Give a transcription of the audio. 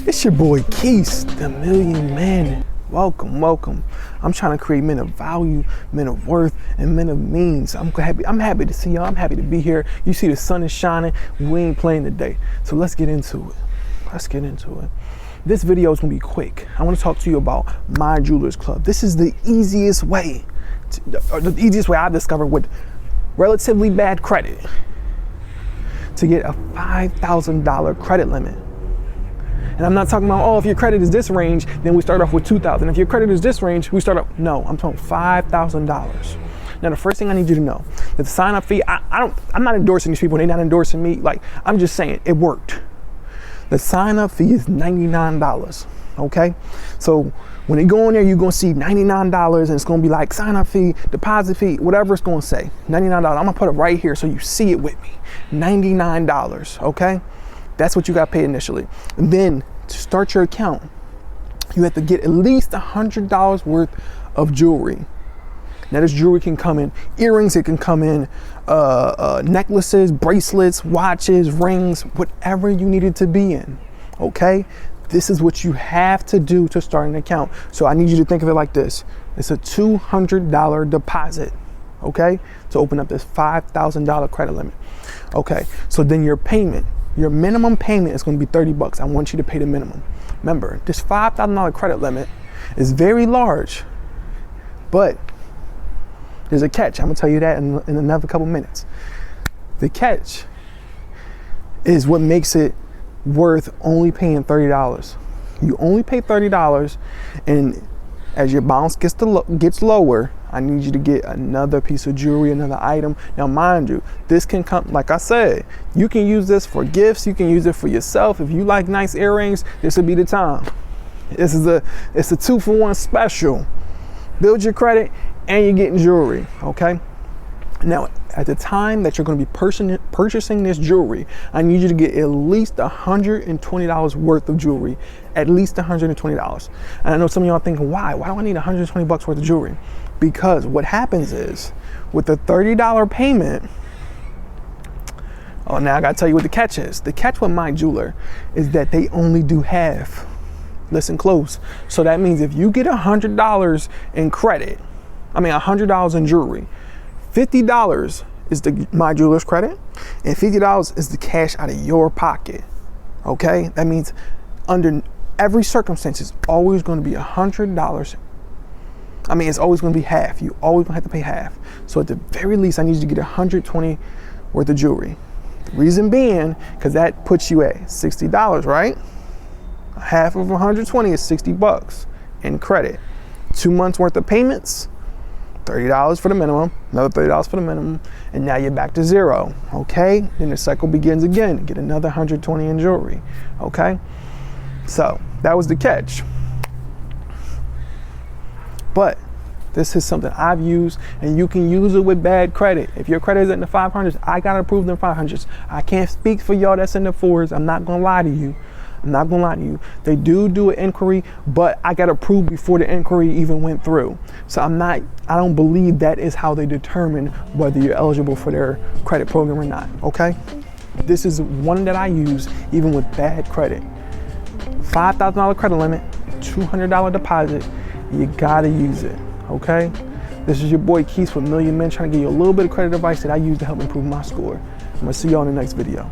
It's your boy Keith, the Million Man. Welcome, welcome. I'm trying to create men of value, men of worth, and men of means. I'm happy to see y'all. I'm happy to be here. You see the sun is shining. We ain't playing today. So let's get into it. This video is gonna be quick. I want to talk to you about My Jewelers Club. This is the easiest way, I've discovered with relatively bad credit to get a $5,000 credit limit. And I'm not talking about, oh, if your credit is this range, then we start off with $2,000. If your credit is this range, we start off, no, I'm talking $5,000. Now, the first thing I need you to know, that the sign-up fee, I'm not endorsing these people, they're not endorsing me. Like, I'm just saying, it worked. The sign-up fee is $99, okay? So when you go in there, you're gonna see $99, and it's gonna be like sign-up fee, deposit fee, whatever it's gonna say, $99. I'm gonna put it right here so you see it with me, $99, okay? That's what you got paid initially. And then to start your account, you have to get at least $100 worth of jewelry. Now this jewelry can come in earrings, it can come in necklaces, bracelets, watches, rings, whatever you need it to be in, okay? This is what you have to do to start an account. So I need you to think of it like this. It's a $200 deposit, okay? To open up this $5,000 credit limit. Okay, so then your payment, your minimum payment is going to be $30. I want you to pay the minimum. Remember, this $5,000 credit limit is very large, but there's a catch. I'm going to tell you that in another couple minutes. The catch is what makes it worth only paying $30. You only pay $30, and as your balance gets lower, I need you to get another piece of jewelry, another item. Now, mind you, this can come, like I said, you can use this for gifts. You can use it for yourself. If you like nice earrings, this would be the time. It's a 2-for-1 special. Build your credit and you're getting jewelry, okay? Now, at the time that you're gonna be purchasing this jewelry, I need you to get at least $120 worth of jewelry, at least $120. And I know some of y'all are thinking, why? Why do I need $120 worth of jewelry? Because what happens is, with the $30 payment, oh, now I gotta tell you what the catch is. The catch with My Jeweler is that they only do half. Listen close. So that means if you get $100 in credit, $100 in jewelry, $50 is the My Jewelers credit, and $50 is the cash out of your pocket, okay? That means under every circumstance, it's always gonna be $100. It's always gonna be half. You always gonna have to pay half. So at the very least, I need you to get $120 worth of jewelry. The reason being, because that puts you at $60, right? Half of 120 is $60 in credit. 2 months worth of payments, $30 for the minimum, another $30 for the minimum, and now you're back to zero, okay? Then the cycle begins again. Get another 120 in jewelry, okay? So that was the catch. But this is something I've used, and you can use it with bad credit. If your credit is in the 500s, I gotta approve them 500s. I can't speak for y'all that's in the 4s. I'm not gonna lie to you. They do an inquiry, but I got approved before the inquiry even went through. So I don't believe that is how they determine whether you're eligible for their credit program or not, okay? This is one that I use even with bad credit. $5,000 credit limit, $200 deposit, you gotta use it, okay? This is your boy Keith with Million Men, trying to give you a little bit of credit advice that I use to help improve my score. I'm gonna see y'all in the next video.